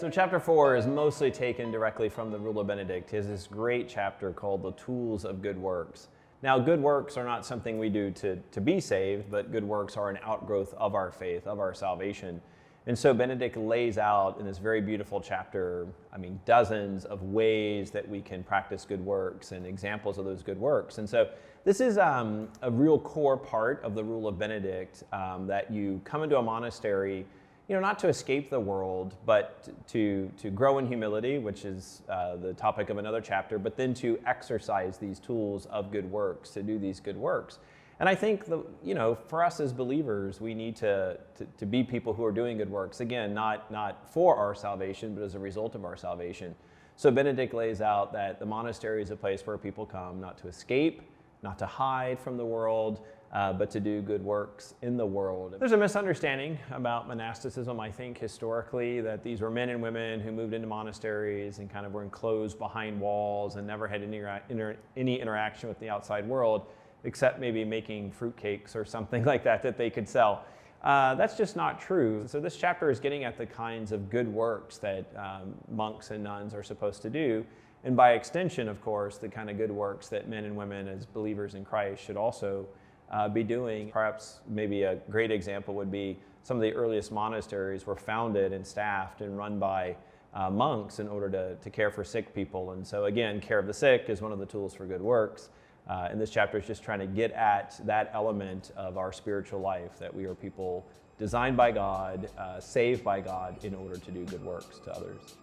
So chapter 4 is mostly taken directly from the Rule of Benedict. It is this great chapter called The Tools of Good Works. Now, good works are not something we do to be saved, but good works are an outgrowth of our faith, of our salvation. And so Benedict lays out in this very beautiful chapter, dozens of ways that we can practice good works and examples of those good works. And so this is a real core part of the Rule of Benedict, that you come into a monastery, not to escape the world, but to grow in humility, which is the topic of another chapter, but then to exercise these tools of good works, to do these good works. And I think, for us as believers, we need to be people who are doing good works. Again, not for our salvation, but as a result of our salvation. So Benedict lays out that the monastery is a place where people come not to escape, not to hide from the world, but to do good works in the world. There's a misunderstanding about monasticism, I think, historically, that these were men and women who moved into monasteries and kind of were enclosed behind walls and never had any interaction with the outside world, except maybe making fruitcakes or something like that they could sell. That's just not true. So this chapter is getting at the kinds of good works that monks and nuns are supposed to do, and by extension, of course, the kind of good works that men and women as believers in Christ should also be doing. Perhaps maybe a great example would be some of the earliest monasteries were founded and staffed and run by monks in order to care for sick people. And so again, care of the sick is one of the tools for good works. And this chapter is just trying to get at that element of our spiritual life, that we are people designed by God, saved by God in order to do good works to others.